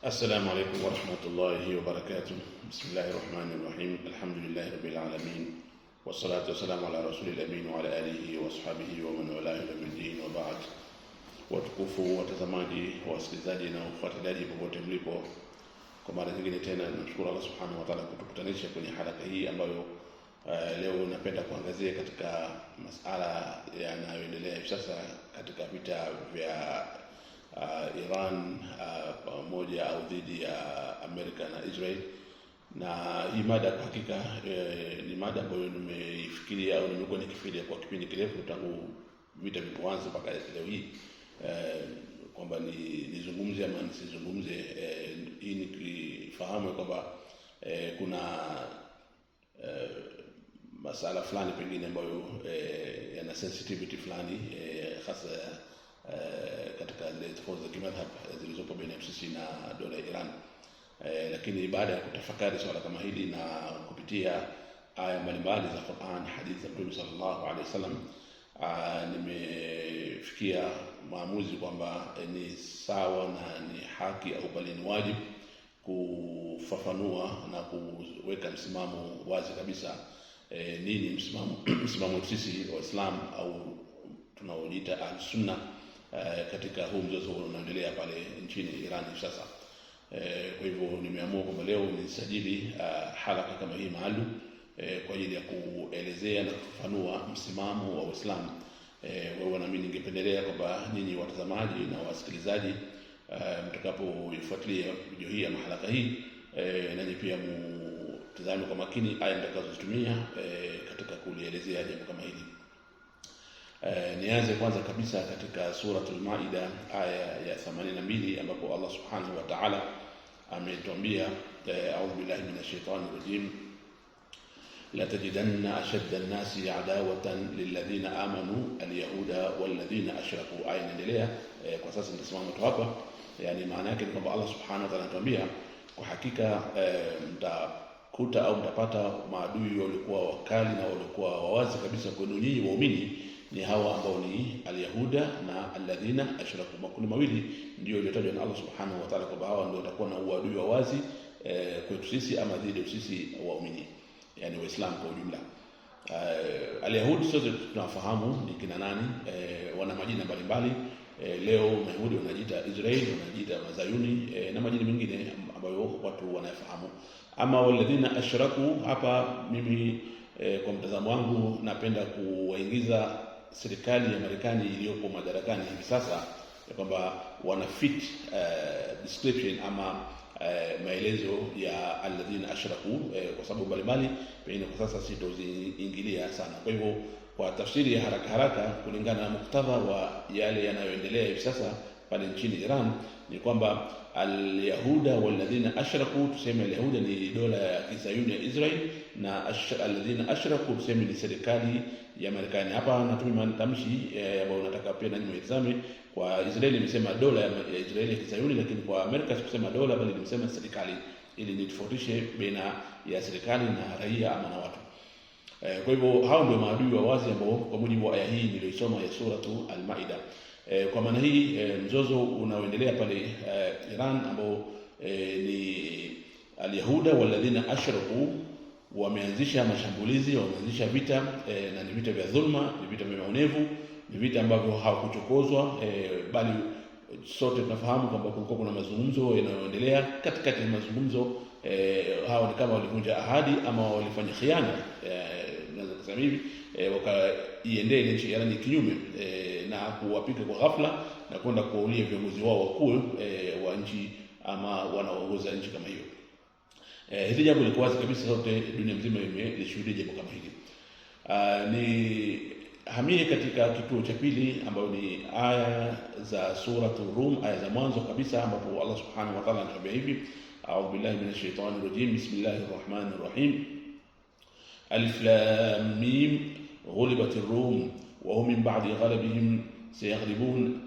السلام عليكم ورحمة الله وبركاته. بسم الله الرحمن الرحيم. الحمد لله رب العالمين، والصلاة والسلام على رسول الأمين وعلى آله وصحبه ومن والاه إلى الدين وبعد. Watukufu watazamaji, wasikilizaji na wafuatiliaji popote mlipo, kwa mara nyingine tena namshukuru Allah Subhanahu wa Ta'ala kutukutanisha kwenye halaka hii ambayo leo napenda kuangazia katika masala yanayoendelea hivi sasa katika vita vya Iran pamoja au dhidi ya Amerika na Israel. Na hii mada kwa hakika ni mada ambayo nimeifikiria au nimekuwa nikifikiria kwa kipindi kirefu tangu vita vilipoanza mpaka leo hii, kwamba nizungumze ama nisizungumze. Hii nikifahamu kwamba kuna masala fulani pengine ambayo yana sensitivity fulani, hasa katika zile tofauti za kimadhhab zilizopo baina ya sisi na dola ya Iran. Lakini baada ya kutafakari swala kama hili na kupitia aya mbalimbali za Qur'an, hadithi za Mtume sallallahu alaihi wasallam, nimefikia maamuzi kwamba ni sawa na ni haki au bali ni wajibu kufafanua na kuweka msimamo wazi kabisa. Nini msimamo sisi Waislamu au tunaojiita Al-Sunna katika huu mzozo unaoendelea pale nchini Iran hivi sasa. Kwa hivyo nimeamua kwamba leo nisajili halaka kama hii maalum kwa ajili ya kuelezea na kufafanua msimamo wa Uislamu. Wewe na mimi ningependelea kwamba nyinyi watazamaji na wasikilizaji mtakapoifuatilia video hii ama halaka hii, nanyi pia mtazame kwa makini aya nitakazozitumia katika kulielezea jambo kama hili. Nianze kwanza kabisa katika suratul Maida aya ya 82 ambapo Allah Subhanahu wa Ta'ala ametuambia, a'udhu billahi minash shaitani rajim, la tajidanna ashadda an-nasi adawatan lilladhina amanu al-yahuda walladhina ashraku. Aya inaendelea. Kwa sasa nitasimama tu hapa. Yani maana yake ni kwamba Allah Subhanahu wa Ta'ala anatuambia kwa hakika mtakuta au mtapata maadui walikuwa wakali na walikuwa wawazi kabisa kwenu nyinyi waumini, ni hawa ambao ni al-yahuda na alladhina ashraku. Makundi mawili ndio iliyotajwa na Allah Subhanahu wa Ta'ala kwamba hawa ndio watakuwa na uadui wa wazi kwetu sisi ama dhidi ya sisi waumini, yani Waislamu kwa ujumla. Al-Yahudi sote tunafahamu ni kina nani, wana majina mbalimbali. Leo Mayahudi wanajiita Israeli, wanajiita Mazayuni na majina mengine ambayo watu wanafahamu. Ama walladhina ashraku, hapa mimi kwa mtazamo wangu napenda kuwaingiza serikali ya Marekani iliyopo madarakani hivi sasa, ya kwamba wana fit description ama maelezo ya alladhina ashraku kwa sababu mbalimbali, pengine kwa sasa sitoziingilia sana. Kwa hivyo kwa tafsiri ya haraka kulingana na muktadha wa yale yanayoendelea hivi sasa pale nchini Iran, ni kwamba al-yahuda walladhina ashraku, tuseme al-yahuda ni dola ya Kizayuni ya Israel, na alladhina ashraku tuseme ni serikali ya Marekani. Hapa natumia matamshi ambayo nataka pia nanyi mtazame. Kwa Israeli nimesema dola ya Israeli ya Kizayuni, lakini kwa Amerika sikusema dola bali nimesema serikali, ili nitofautishe baina ya serikali na raia ama na watu. Kwa hivyo hao ndio maadui wa wazi ambao kwa mujibu wa aya hii niliyosoma ya suratu Al-Maida. Kwa maana hii mzozo unaoendelea pale Iran ambao ni al-yahuda walladhina ashraku wameanzisha mashambulizi, wameanzisha vita na ni vita vya dhulma, ni vita vya maonevu, ni vita ambavyo hawakuchokozwa, bali sote tunafahamu kwamba kulikuwa kuna mazungumzo yanayoendelea. Katikati ya mazungumzo hao ni kama walivunja ahadi ama walifanya khiana, naweza kusema hivi, wakaiendea nchi ya kinyume na kuwapiga kwa ghafla na kwenda kuwaulia viongozi wao wakuu wa nchi ama wanaoongoza nchi kama hiyo. Hili jambo liko wazi kabisa, sote dunia mzima imelishuhudia jambo kama hili. Ni hamie katika kituo cha pili ambayo ni aya za suratul Rum, aya za mwanzo kabisa, ambapo Allah Subhanahu wa Ta'ala anatuambia hivi, a'udhu billahi minash shaitani rajim, bismillahir rahmanir rahim, alif lam mim, ghulibatir rum wa hum min ba'di ghalabihim sayaghlibun.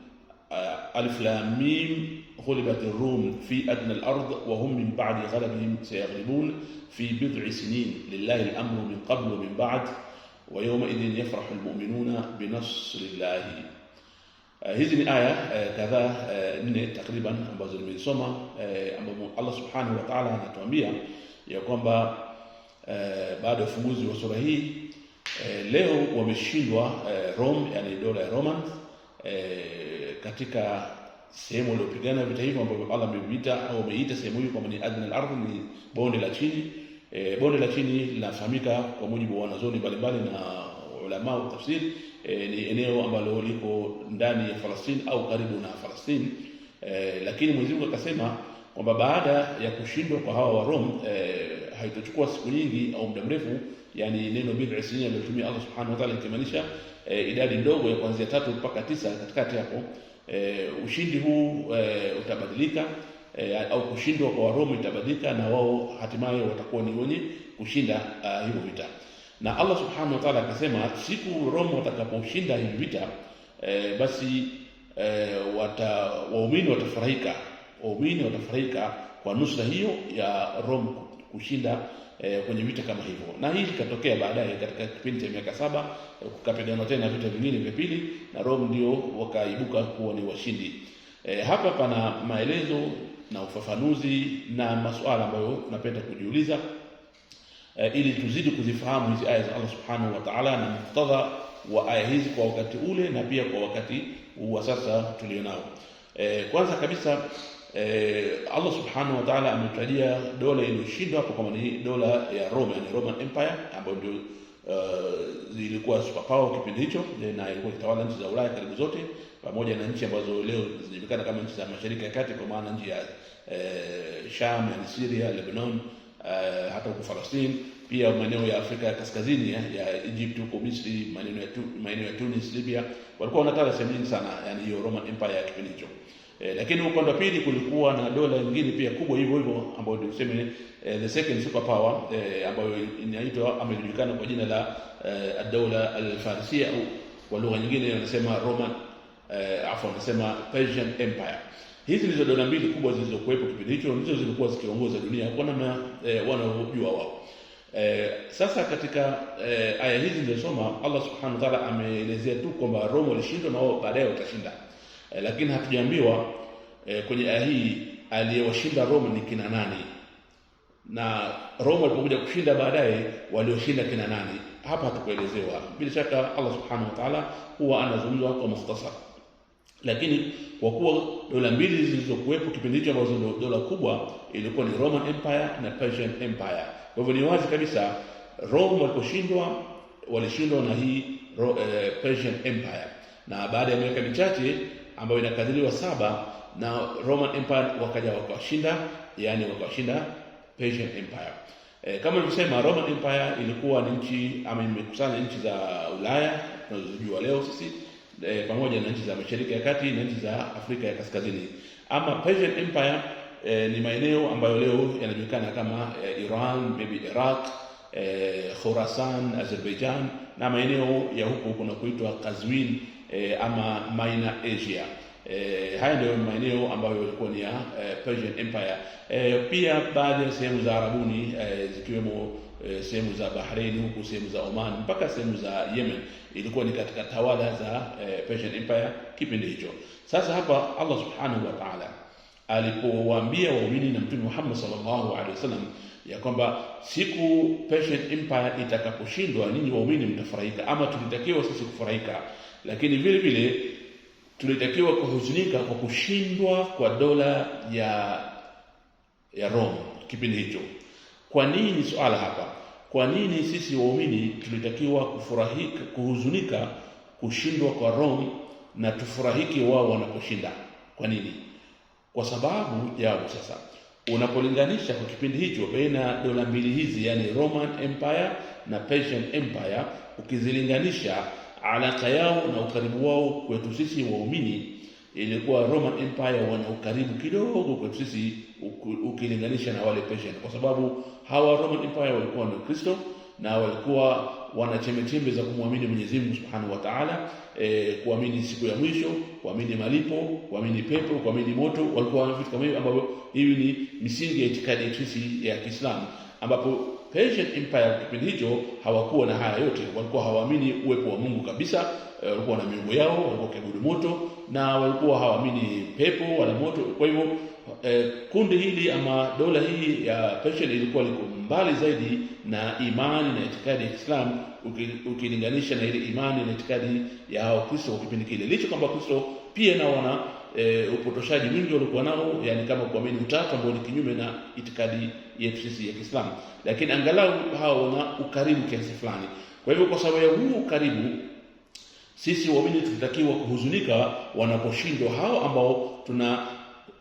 alif lam mim, ghulibatir rum fi adna al-ard wa hum min ba'di ghalabihim sayaghlibun fi bid'i sinin lillahi al-amru min qabl wa min ba'd wa yawma idhin yafrahu al-mu'minuna bi nasrillahi. Hizi ni aya kadhaa 4 takriban ambazo nimesoma, ambapo Allah subhanahu wa ta'ala anatuambia ya kwamba baada ya ufunguzi wa sura hii leo wameshindwa Rome, yani dola ya Roman, katika sehemu iliyopigana vita hivyo ambavyo Allah ameviita au ameita sehemu hiyo kama ni adna al-ardh, ni bonde la chini. Bonde la chini linafahamika kwa mujibu wa wanazuoni mbalimbali na ulama wa tafsiri, ni eneo ambalo liko ndani ya Falastini au karibu na Falastini. Lakini Mwenyezi Mungu akasema kwamba baada ya kushindwa kwa hawa wa Rome, haitachukua siku nyingi au muda mrefu, yani neno bid'a sinina aliyotumia Allah subhanahu wa ta'ala ikimaanisha idadi ndogo ya kuanzia 3 mpaka 9 katikati hapo, ushindi huu utabadilika, au kushindwa kwa Roma itabadilika, na wao hatimaye watakuwa ni wenye kushinda hivyo vita. Na Allah subhanahu wa ta'ala akasema siku Roma watakaposhinda hivi vita, basi waumini watafurahika kwa nusra hiyo ya Roma kushinda kwenye vita kama hivyo. Na hii ikatokea baadaye katika kipindi cha miaka 7, kukapigana tena vita vingine vya pili, na Roma ndio wakaibuka kuwa ni washindi. Hapa pana maelezo na ufafanuzi na masuala ambayo tunapenda kujiuliza, ili tuzidi kuzifahamu hizi aya za Allah subhanahu wa ta'ala na muktadha wa aya hizi kwa wakati ule na pia kwa wakati wa sasa tulionao. Kwanza kabisa, Allah subhanahu wa ta'ala ametajia dola iliyoshindwa hapo kama ni dola ya Rome, yani Roman Empire, ambayo ndio zilikuwa superpower kipindi hicho, na ilikuwa ikitawala nchi za Ulaya karibu zote, pamoja na nchi ambazo leo zinajulikana kama nchi za Mashariki ya Kati, kwa maana nchi ya Sham, yani Syria, Lebanon, hata huko Palestina, pia maeneo ya Afrika ya Kaskazini ya Egypt, huko Misri, maeneo ya Tunis, Libya, walikuwa wanatawala sehemu nyingi sana, yani hiyo Roman Empire ya kipindi hicho. Lakini upande wa pili kulikuwa na dola nyingine pia kubwa hivyo hivyo, ambayo ndio tuseme the second superpower, ambayo inaitwa amejulikana kwa jina la ad-dawla al-Farisia, au kwa lugha nyingine wanasema Roman wanasema Persian Empire. Hizi ndizo dola mbili kubwa zilizokuwepo kipindi hicho, ndizo zilikuwa zikiongoza dunia kwa namna wanaojua wao. Sasa katika aya hizi nilizosoma, Allah subhanahu wa ta'ala ameelezea tu kwamba Roma walishindwa na wao baadaye watashinda. Lakini hatujaambiwa kwenye aya hii aliyewashinda Roma ni kina nani, na Roma walipokuja kushinda baadaye walioshinda kina nani. Hapa hatukuelezewa. Bila shaka Allah subhanahu wa ta'ala huwa anazungumza kwa mukhtasar, lakini kwa kuwa dola mbili zilizokuwepo kipindi hicho ambazo ndio dola kubwa ilikuwa ni Roman Empire na Persian Empire. Kwa hivyo ni wazi kabisa Rome waliposhindwa walishindwa na hii Persian Empire, na baada ya miaka michache ambayo inakadiriwa 7, na Roman Empire wakaja wakawashinda, yani wakawashinda Persian Empire. Kama nilivyosema, Roman Empire ilikuwa ni nchi ama imekusanya nchi za Ulaya tunazojua leo sisi, pamoja na nchi za Mashariki ya Kati na nchi za Afrika ya Kaskazini. Ama Persian Empire ni maeneo ambayo leo yanajulikana kama Iran, maybe Iraq, Khorasan, Azerbaijan, na maeneo ya huko kuna kuitwa Qazwin ama Minor Asia. Haya ndio maeneo ambayo yalikuwa ni ya Persian Empire. Pia baadhi ya sehemu za Arabuni, zikiwemo sehemu za Bahrain, huku sehemu za Oman, mpaka sehemu za Yemen, ilikuwa ni katika tawala za Persian Empire kipindi hicho. Sasa hapa Allah subhanahu wa ta'ala alipowaambia waumini na Mtume Muhammad sallallahu alaihi wasallam ya kwamba siku Persian Empire itakaposhindwa, ninyi waumini mtafurahika, ama tulitakiwa sisi kufurahika, lakini vile vile tulitakiwa kuhuzunika kwa kushindwa kwa dola ya Rome kipindi hicho. Kwa nini swala hapa? Kwa nini sisi waumini tulitakiwa kufurahika, kuhuzunika kushindwa kwa Rome na tufurahiki wao wanaposhinda? Kwa nini? Kwa sababu jawabu sasa, unapolinganisha kwa kipindi hicho baina dola mbili hizi, yani Roman Empire na Persian Empire, ukizilinganisha alaka yao na ukaribu wao kwetu sisi waumini, ilikuwa Roman Empire wana ukaribu kidogo kwetu sisi ukilinganisha na wale Persian, kwa sababu hawa Roman Empire walikuwa ni Kristo na walikuwa wana chembe za kumwamini Mwenyezi Mungu Subhanahu wa Ta'ala, kuamini siku ya mwisho, kuamini malipo, kuamini pepo, kuamini moto. Walikuwa vitu kama hivyo ambavyo hivi ni misingi ya itikadi ya Kiislamu, ambapo Persian Empire kipindi hicho hawakuwa na haya yote. Walikuwa hawaamini uwepo wa Mungu kabisa, walikuwa na miungu yao, walikuwa wakiabudu moto, na walikuwa hawaamini pepo wala moto. Kwa hivyo kundi hili ama dola hii ya Persian ilikuwa liko mbali zaidi na imani na itikadi ya Kiislamu ukilinganisha na ile imani na itikadi ya Kristo kwa kipindi kile. Licha kwamba Kristo pia na wana upotoshaji mwingi walikuwa nao, yani kama kuamini utatu ambao ni kinyume na itikadi yetu sisi ya Kiislamu, lakini angalau hao wana ukaribu kiasi fulani. Kwa hivyo kwa sababu ya huu ukaribu, sisi waamini tunatakiwa kuhuzunika wanaposhindwa hao ambao tuna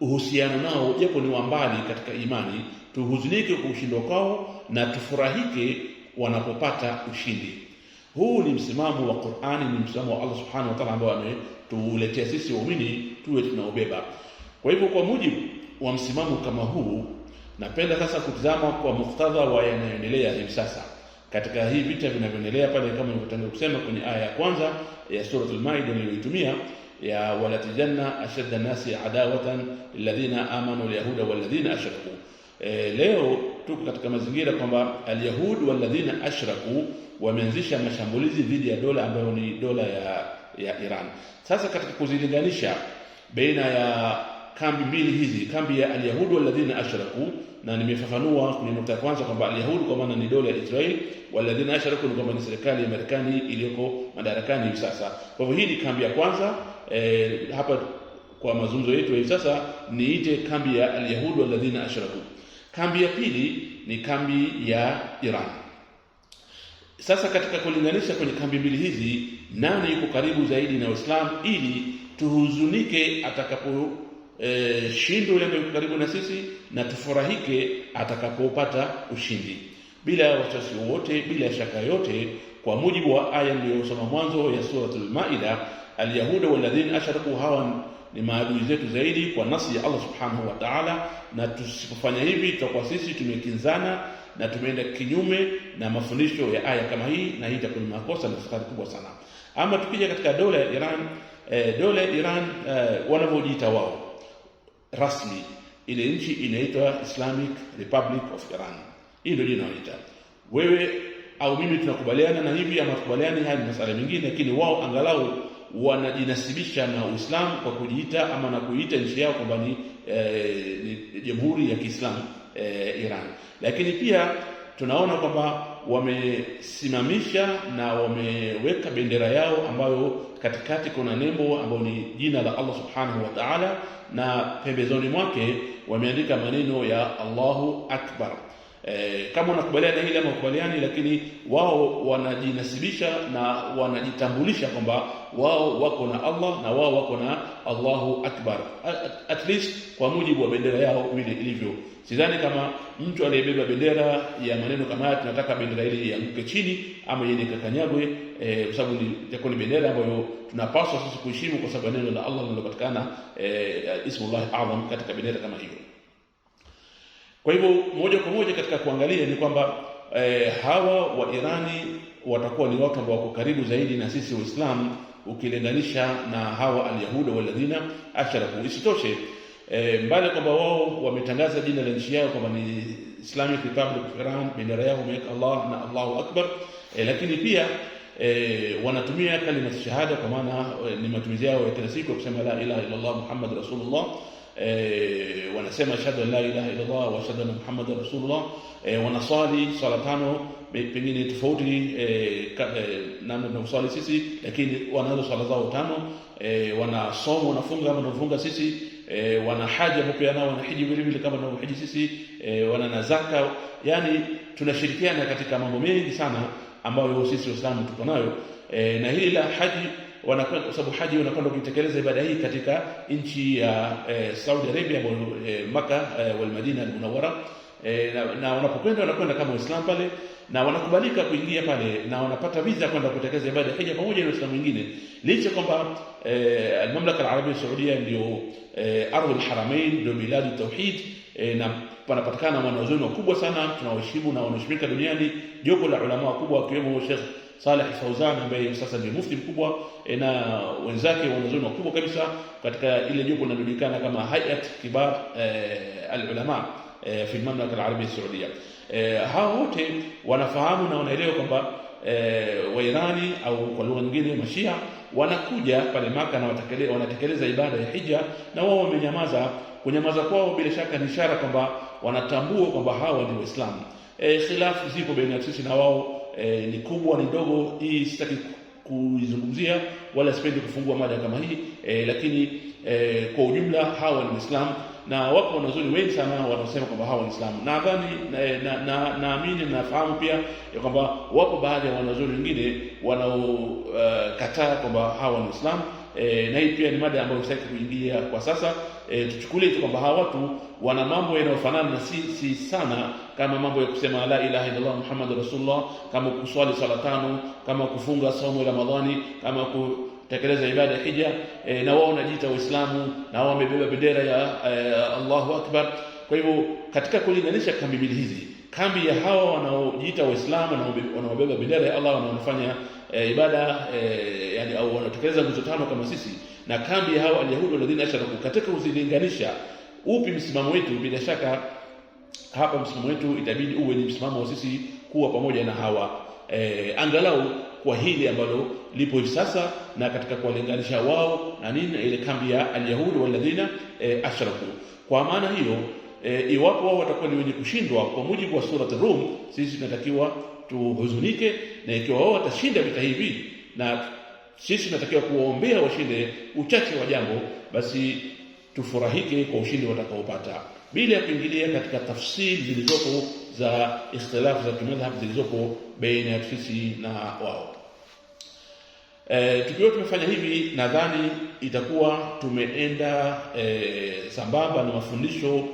uhusiano nao japo ni wa mbali katika imani. Tuhuzunike kwa ushindi kwao na tufurahike wanapopata ushindi. Huu ni msimamo wa Qur'ani, ni msimamo wa Allah Subhanahu wa Ta'ala ambao ametuletea sisi waumini tuwe tunaobeba. Kwa hivyo kwa mujibu wa msimamo kama huu, napenda sasa kutazama kwa muktadha wa yanayoendelea hivi sasa katika hii vita vinavyoendelea pale, kama nilivyotangulia kusema kwenye aya ya kwanza ya sura al-Maida niliyoitumia ya wala tajanna ashadda nasi adawatan alladhina amanu alyahuda walladhina ashraku. Leo tuko katika mazingira kwamba alyahud walladhina ashraku wameanzisha mashambulizi dhidi ya dola ambayo ni dola ya Iran. Sasa katika kuzilinganisha baina ya kambi mbili hizi, kambi ya alyahud walladhina ashraku, na nimefafanua kwenye nukta ya kwanza kwamba alyahud kwa maana ni dola ya Israeli, walladhina ashraku ni kwamba ni serikali ya Marekani iliyoko madarakani hivi sasa. Kwa hivyo hii ni kambi ya kwanza. Hapa kwa mazungumzo yetu hivi sasa niite kambi ya alyahud walladhina ashraku. Kambi ya pili ni kambi ya Iran. Sasa katika kulinganisha kwenye kambi mbili hizi, nani yuko karibu zaidi na Uislamu, ili tuhuzunike atakapo shindo yule yuko karibu na sisi na tufurahike atakapopata ushindi bila wasiwasi wote, bila shaka yote, kwa mujibu wa aya niliyosoma mwanzo ya suratul Maida. Alyahuda walladhina ashraku, hawa ni maadui zetu zaidi kwa nasi ya Allah Subhanahu wa Ta'ala, na tusipofanya hivi tutakuwa sisi tumekinzana na tumeenda kinyume na mafundisho ya aya kama hii, na hii itakuwa makosa na hatari kubwa sana. Ama tukija katika dola ya Iran, dola ya Iran wanavyojiita wao rasmi, ile nchi inaitwa Islamic Republic of Iran. Hii ndio jina wanaita. Wewe au mimi tunakubaliana na hivi ama tukubaliane, haya ni masuala mengine, lakini wao angalau wanajinasibisha na Uislamu kwa kujiita ama na kuiita nchi yao kwamba ni Jamhuri ya Kiislamu Iran. Lakini pia tunaona kwamba wamesimamisha na wameweka bendera yao ambayo katikati kuna nembo ambayo ni jina la Allah Subhanahu wa Ta'ala, na pembezoni mwake wameandika maneno ya Allahu Akbar. Kama unakubaliana hili ama ukubaliani, lakini wao wanajinasibisha na wanajitambulisha kwamba wao wako na Allah na wao wako na Allahu Akbar, at least kwa mujibu wa bendera yao vile ilivyo. Sidhani kama mtu aliyebeba bendera ya maneno kama haya tunataka bendera ile ianguke chini ama iende kakanyagwe, kwa sababu ni bendera ambayo tunapaswa sisi kuheshimu kwa sababu neno la Allah linalopatikana ismullah azam katika bendera kama hiyo. Kwa hivyo moja kwa moja katika kuangalia ni kwamba hawa wa Irani watakuwa ni watu ambao wako karibu zaidi na sisi Waislamu ukilinganisha na hawa alyahuda walladhina ashraku. Isitoshe, mbali kwamba wao wametangaza jina la nchi yao kwamba ni Islamic Republic of Iran, bendera yao umeweka Allah na Allahu Akbar, lakini pia wanatumia kalima shahada, kwa maana ni matumizi yao ya kila siku kusema la ilaha illa Allah Muhammad Rasulullah. Wanasema ashhadu an la ilaha illa Allah wa ashhadu anna Muhammadar Rasulullah. Wanasali sala tano, pengine tofauti namna tunasali sisi, lakini wanazo sala zao tano. Wanasoma, wanafunga kama tunafunga sisi, wana haja pia nao wanahiji vile vile kama tunahiji sisi, wana zaka. Yani tunashirikiana katika mambo mengi sana ambayo sisi Waislamu tuko nayo, na hili la haji wanakwenda kwa sababu haji wanakwenda kutekeleza ibada hii katika nchi ya Saudi Arabia, Makkah wal Madina al-Munawwara, na wanapokwenda wanakwenda kama Waislamu pale na wanakubalika kuingia pale na wanapata visa kwenda kutekeleza ibada ya hija pamoja na Waislamu wengine, licha kwamba al-Mamlaka al-Arabia Saudia ndio ardhul haramain, ndio bilad tauhid, na panapatikana wanazuoni wakubwa sana tunawaheshimu na wanaheshimika duniani, jopo la ulama wakubwa wakiwemo Sheikh Saleh Fauzan ambaye sasa ni mufti mkubwa, na wenzake wanazuoni wakubwa kabisa katika ile jopo linalojulikana kama Hayat Kibar al-Ulama fi al-Mamlaka al-Arabia Saudia. Hao wote wanafahamu na wanaelewa kwamba Wairani au kwa lugha nyingine Mashia wanakuja pale Maka na wanatekeleza ibada ya hija, na wao wamenyamaza. Kunyamaza kwao bila shaka ni ishara kwamba wanatambua kwamba hawa ni Waislamu. Khilafu zipo baina sisi na wao, ni kubwa ni ndogo, hii sitaki kuizungumzia wala sipendi kufungua mada kama hii, lakini kwa ujumla hawa ni Waislamu, na wapo wanazuoni wengi sana wanasema kwamba hawa ni Waislamu. Nadhani naamini na nafahamu pia ya kwamba wapo baadhi ya wanazuoni wengine wanaokataa kwamba hawa ni Waislamu. Na hii pia ni mada ambayo sitaki kuingia kwa sasa. Tuchukulie tu kwamba hawa watu wana mambo yanayofanana na si sana, kama mambo ya kusema la ilaha illallah Muhammadur Rasulullah, kama kuswali sala tano, kama kufunga saumu ya Ramadhani, kama kutekeleza ibada ya hija. Na wao wanajiita Waislamu na wao wamebeba bendera ya Allahu Akbar. Kwa hivyo katika kulinganisha kambi mbili hizi, kambi ya hawa wanaojiita Waislamu na wanaobeba bendera ya Allah wanaofanya ibada yani au wanatekeleza nguzo tano kama sisi, na kambi ya hawa Alyahudi walladhina ashraku, katika kuzilinganisha upi msimamo wetu, bila shaka hapa msimamo wetu itabidi uwe ni msimamo wa sisi kuwa pamoja na hawa angalau kwa hili ambalo lipo hivi sasa, na katika kuwalinganisha wao na nini ile kambi ya Alyahudi walladhina ashraku. Kwa maana hiyo iwapo wao watakuwa ni wenye kushindwa kwa mujibu wa sura Rum, sisi tunatakiwa tuhuzunike, na ikiwa wao watashinda vita hivi, na sisi tunatakiwa kuwaombea washinde uchache wa jambo, basi tufurahike kwa ushindi watakaopata, bila kuingilia katika tafsiri zilizopo za ikhtilafu za kimadhhabu zilizopo baina ya sisi na wao. Tukiwa tumefanya hivi, nadhani itakuwa tumeenda sambamba na mafundisho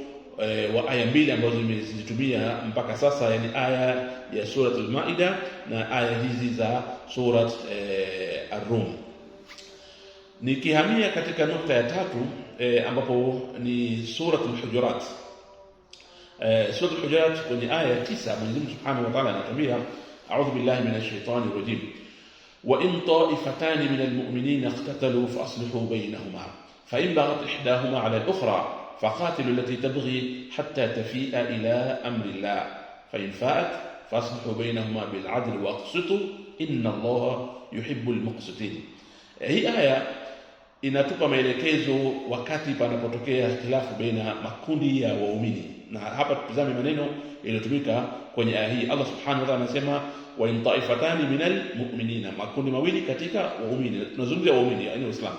wa aya mbili ambazo zimezitumia mpaka sasa, yani aya ya suratul Maida na aya hizi za surat Ar-Rum. Nikihamia katika nukta ya tatu ambapo ni suratul Hujurat. Suratul Hujurat kwenye aya ya 9 Mwenyezi Mungu Subhanahu wa Ta'ala anatuambia, a'udhu billahi minash shaitani rajim, wa in ta'ifatani minal mu'minina iqtatalu fa aslihu baynahuma fa in baghat ihdahuma 'ala al-ukhra فقاتلوا التي تبغي حتى تفيء إلى أمر الله فإن فاءت فاصلحوا بينهما بالعدل واقسطوا إن الله يحب المقسطين. Hii aya inatupa maelekezo wakati panapotokea ikhtilafu baina makundi ya waumini, na hapa tutazame maneno yaliyotumika kwenye aya hii. Allah Subhanahu wa Ta'ala anasema wa in ta'ifatani minal mu'minina, makundi mawili katika waumini. Tunazungumzia waumini, yani Waislamu.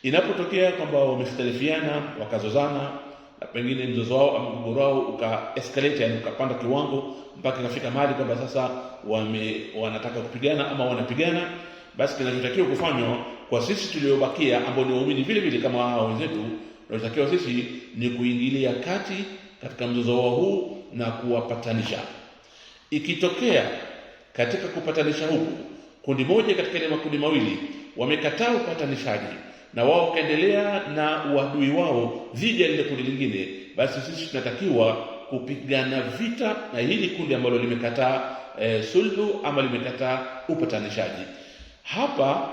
Inapotokea kwamba wamekhtalifiana, wakazozana, na pengine mzozo wao au mgogoro wao uka-escalate, yani ukapanda kiwango mpaka ikafika mahali kwamba sasa wanataka kupigana ama wanapigana, basi kinachotakiwa kufanywa kwa sisi tuliobakia ambao ni waumini vile vile kama hao wenzetu, tunatakiwa sisi ni kuingilia kati katika mzozo wao huu na kuwapatanisha. Ikitokea katika kupatanisha huku kundi moja katika ile makundi mawili wamekataa upatanishaji na wao kaendelea na uadui wao dhidi ya lile kundi lingine, basi sisi tunatakiwa kupigana vita na hili kundi ambalo limekataa sulhu ama limekataa upatanishaji. Hapa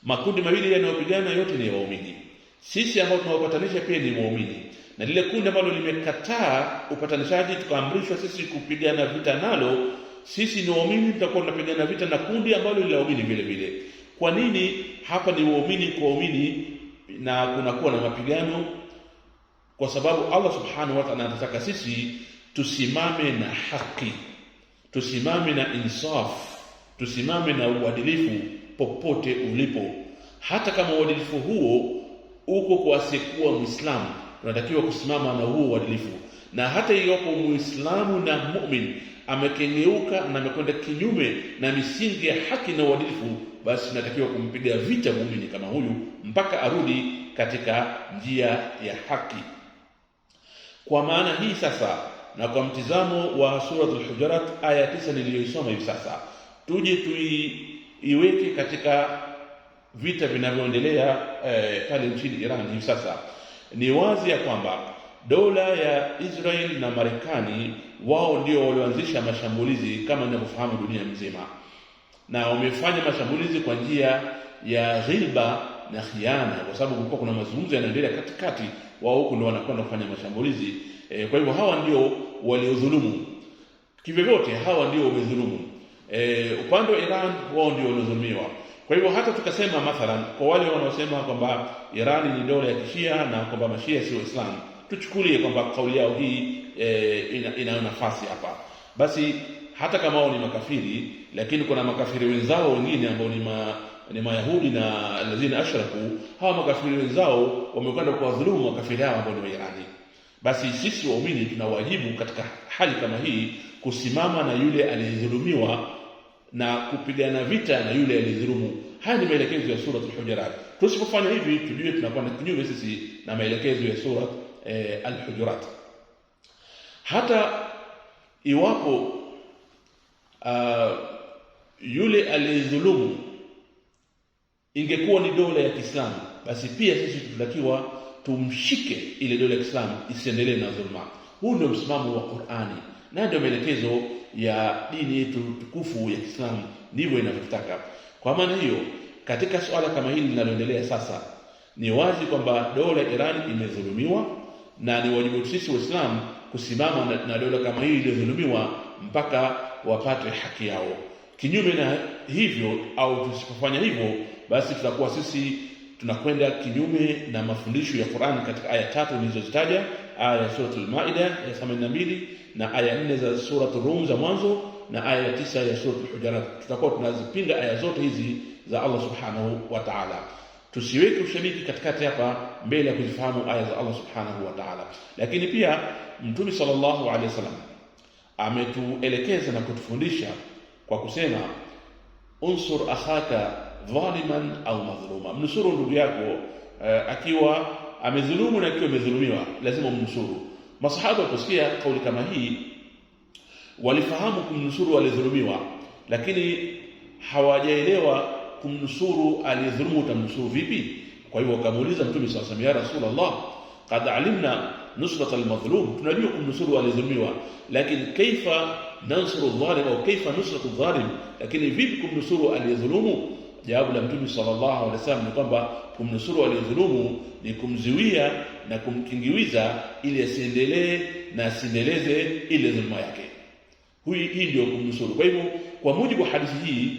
makundi mawili yanayopigana yote ni waumini. Sisi ambao tunawapatanisha pia ni waumini, na lile kundi ambalo limekataa upatanishaji tukaamrishwa sisi kupigana vita nalo, sisi ni waumini, tutakuwa tunapigana vita na kundi ambalo ni waumini vile vile. Kwa nini hapa ni waumini kwa waumini na kunakuwa na mapigano? Kwa sababu Allah Subhanahu wa Ta'ala anataka sisi tusimame na haki, tusimame na insaf, tusimame na uadilifu popote ulipo. Hata kama uadilifu huo uko kwa asiyekuwa Muislamu, tunatakiwa kusimama na huo uadilifu. Na hata iwapo Muislamu na mu'min amekengeuka na amekwenda kinyume na misingi ya haki na uadilifu, basi tunatakiwa kumpiga vita muumini kama huyu mpaka arudi katika njia ya haki. Kwa maana hii sasa, na kwa mtizamo wa suratul Hujurat aya 9 niliyoisoma hivi sasa, tuje tuiweke katika vita vinavyoendelea pale nchini Iran hivi sasa. Ni wazi ya kwamba dola ya Israel na Marekani wao ndio walioanzisha mashambulizi kama ninavyofahamu dunia mzima, na wamefanya mashambulizi kwa njia ya ghilba na khiana, kwa sababu kulikuwa kuna mazungumzo yanaendelea katikati, wao huko ndio wanakwenda kufanya mashambulizi. Kwa hivyo hawa ndio waliodhulumu kivyovyote, hawa ndio wamedhulumu. Upande wa Iran wao ndio waliodhulumiwa. Kwa hivyo hata tukasema mathalan kwa wale wanaosema kwamba Irani ni dola ya Kishia na kwamba Mashia sio Waislamu, tuchukulie kwamba kauli yao hii ina nafasi hapa. Basi hata kama wao ni makafiri, lakini kuna makafiri wenzao wengine ambao ni Mayahudi na alladhina ashraku, hawa makafiri wenzao wamekwenda kuwadhulumu makafiri hao ambao ni Irani. Basi sisi waumini tuna wajibu katika hali kama hii kusimama na yule aliyedhulumiwa na kupigana vita na yule aliyedhulumu. Haya ni maelekezo ya sura Al-Hujurat. Tusipofanya hivi tujue tunakuwa kinyume sisi na maelekezo ya sura Al-Hujurat. Hata iwapo yule aliyedhulumu ingekuwa ni dola ya Kiislamu, basi pia sisi tunatakiwa tumshike ile dola ya Kiislamu isiendelee na dhulma. Huu ndio msimamo wa Qur'ani na ndio maelekezo ya dini yetu tukufu ya Kiislamu, ndivyo inavyotaka. Kwa maana hiyo, katika swala kama hili linaloendelea sasa, ni wazi kwamba dola ya Iran imedhulumiwa na ni wajibu sisi Waislamu kusimama na dola kama hii iliyodhulumiwa mpaka wapate haki yao. Kinyume na hivyo au tusipofanya hivyo, basi tutakuwa sisi tunakwenda kinyume na mafundisho ya Qur'an katika aya 3 nilizozitaja, aya ya sura Al-Maida ya 82 na aya 4 za sura Ar-Rum za mwanzo na aya ya 9 ya sura Al-Hujurat. Tutakuwa tunazipinga aya zote hizi za Allah Subhanahu wa Ta'ala. Tusiweke ushabiki katikati hapa mbele ya kuzifahamu aya za Allah Subhanahu wa Ta'ala. Lakini pia Mtume sallallahu alaihi wasallam ametuelekeza na kutufundisha kwa kusema unsur akhaka dhaliman au madhluma, mnusuru ndugu yako akiwa amedhulumu na akiwa amedhulumiwa, lazima mnusuru. Masahaba kusikia kauli kama hii walifahamu kumnusuru aliyedhulumiwa, lakini hawajaelewa kumnusuru aliyedhulumu utamnusuru vipi. Kwa hiyo wakamuuliza Mtume sallallahu alayhi wasallam, ya Rasulullah, qad alimna nusrat almadhlum, tunajua kumnusuru aliyedhulumiwa, lakini kaifa nansuru dhalim au kaifa nusratu dhalim, lakini vipi kumnusuru aliyedhulumu? Jawabu la Mtume sallallahu alaihi wasallam ni kwamba kumnusuru aliyedhulumu ni kumziwia na kumkingiwiza ili asiendelee na asiendeleze ile dhulma yake. Hii ndio kumnusuru. Kwa hivyo kwa mujibu wa hadithi hii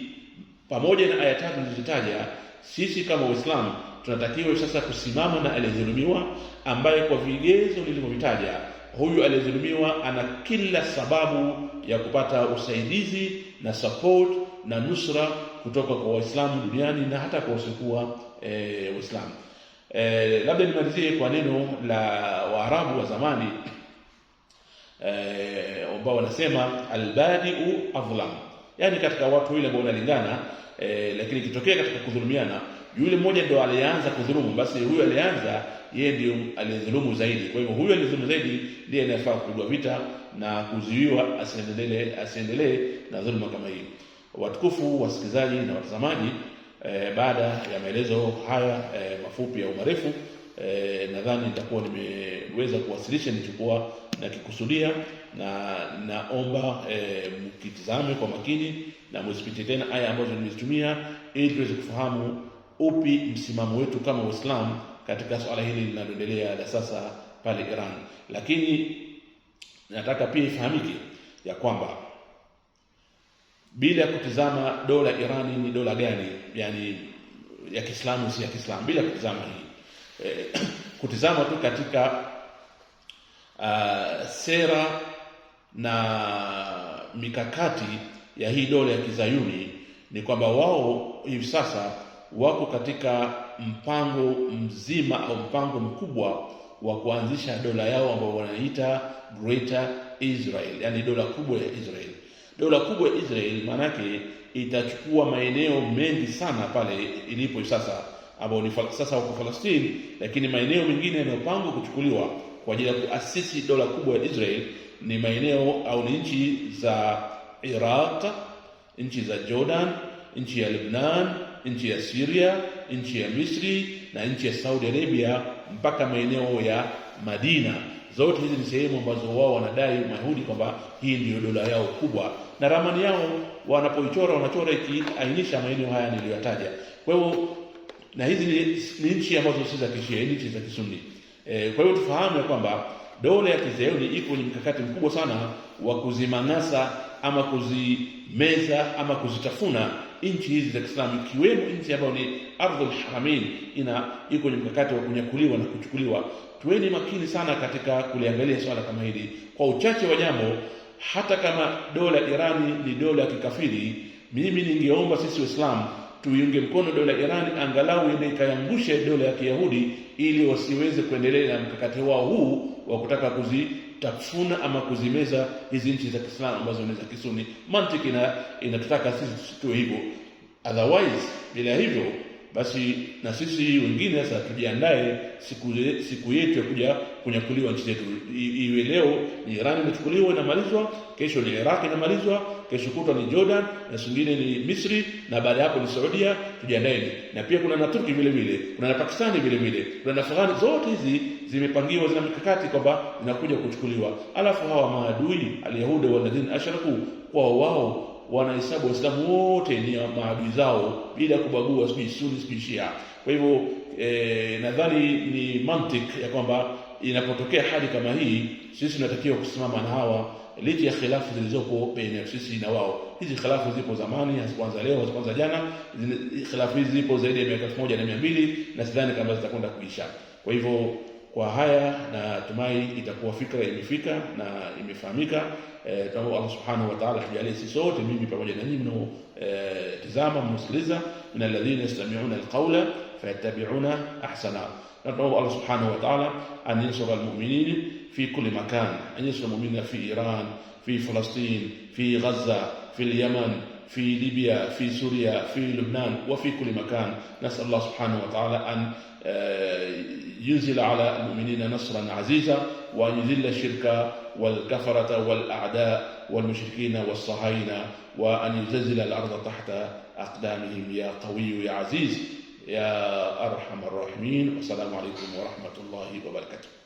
pamoja na aya 3 nilizozitaja, sisi kama Waislamu tunatakiwa sasa kusimama na aliyedhulumiwa, ambaye kwa vigezo nilivyovitaja, huyu aliyedhulumiwa ana kila sababu ya kupata usaidizi na support na nusra kutoka kwa Waislamu duniani na hata kwa wasiokuwa Waislamu. Labda nimalizie kwa neno la Waarabu wa zamani ambao wanasema albadiu adhlam, yani katika watu wale ambao wanalingana, lakini kitokea katika kudhulumiana yule mmoja ndio alianza kudhulumu, basi huyu alianza yeye ndio aliyedhulumu zaidi. Kwa hivyo huyu aliyedhulumu zaidi ndiye anafaa kupigwa vita na kuzuiwa asiendelee na dhulma kama hii. Watukufu wasikilizaji na watazamaji, baada ya maelezo haya mafupi au marefu, nadhani nitakuwa nimeweza kuwasilisha nilichokuwa nakikusudia, na naomba mkitizame kwa makini na msipite tena aya ambazo nimezitumia ili tuweze kufahamu upi msimamo wetu kama Waislamu katika swala hili linaloendelea la sasa pale Iran. Lakini nataka pia ifahamike ya kwamba bila kutizama dola Irani ni dola gani, yani ya Kiislamu si ya Kiislamu, bila kutizama hii kutizama tu katika sera na mikakati ya hii dola ya Kizayuni, ni kwamba wao hivi sasa wako katika mpango mzima au mpango mkubwa wa kuanzisha dola yao ambao wanaita Greater Israel, yani dola kubwa ya Israel. Dola kubwa ya Israel maana yake itachukua maeneo mengi sana pale ilipo sasa, ambao ni sasa wako Palestina, lakini maeneo mengine yanayopangwa kuchukuliwa kwa ajili ya kuasisi dola kubwa ya Israel ni maeneo au ni nchi za Iraq, nchi za Jordan, nchi ya Lebanon, nchi ya Syria, nchi ya Misri na nchi ya Saudi Arabia mpaka maeneo ya Madina. Zote hizi ni sehemu ambazo wao wanadai Mayahudi kwamba hii ndio dola yao kubwa, na ramani yao wanapoichora wanachora ikiainisha maeneo haya niliyotaja. Kwa hiyo na hizi ni nchi ambazo si za Kishia, nchi za Kisuni. Kwa hiyo tufahamu ya kwamba dola ya Kizayuni iko kwenye mkakati mkubwa sana wa kuzimangasa ama kuzimeza ama kuzitafuna nchi hizi za Kiislamu, ikiwemo nchi ambayo ni ardhul haramain iko kwenye mkakati wa kunyakuliwa na kuchukuliwa. Tuweni makini sana katika kuliangalia swala kama hili. Kwa uchache wa jambo, hata kama dola Irani ni dola ya kikafiri, mimi ningeomba sisi Waislamu tuiunge mkono dola Irani, angalau ile ikayangushe dola ya Kiyahudi, ili wasiweze kuendelea na mkakati wao huu wa kutaka kuzitafuna ama kuzimeza hizi nchi za Kiislamu ambazo ni za Kisuni. Mantiki inatutaka sisi tuwe hivyo. Otherwise, bila hivyo basi na sisi wengine sasa tujiandae siku yetu ya kuja kunyakuliwa nchi zetu. Iwe leo ni Iran inachukuliwa inamalizwa, kesho ni Iraq inamalizwa, kesho kutwa ni Jordan, na singine ni Misri, na baada hapo ni Saudia. Tujiandaeni. Na pia kuna na Turki vile vile, kuna na Pakistani vile vile, kuna na Afghani. Zote hizi zimepangiwa, zina mikakati kwamba zinakuja kuchukuliwa. Alafu hawa maadui al-Yahudi walladhina ashraku, kwa wao wanahesabu Waislamu wote ni maadui zao bila kubagua sijui Sunni sijui Shia. Kwa hivyo nadhani ni mantiki ya kwamba inapotokea hali kama hii, sisi tunatakiwa kusimama na hawa licha ya khilafu zilizopo baina sisi na wao. Hizi khilafu zipo zamani, hazikuanza leo, hazikuanza jana. Khilafu hizi zipo zaidi ya miaka 1200 na sidhani kama zitakwenda kuisha. Kwa hivyo kwa haya na tumai itakuwa fikra imefika na imefahamika. Tunaomba Allah subhanahu wa ta'ala tujalie sisi sote, mimi pamoja na nyinyi tazama msikiliza, min alladhina yastami'una alqawla fayattabi'una ahsana. Tunaomba Allah subhanahu wa ta'ala an yansura almu'minin fi kulli makan, an yansura almu'minina fi Iran, fi Palestine, fi Gaza, fi Yemen, في ليبيا، في سوريا، في لبنان، وفي كل مكان. نسأل الله سبحانه وتعالى أن ينزل على المؤمنين نصرا عزيزا، وأن يذل الشرك والكفرة والأعداء والمشركين والصهاينة، وأن يزلزل الأرض تحت أقدامهم يا قوي يا عزيز يا أرحم الراحمين. والسلام عليكم ورحمة الله وبركاته.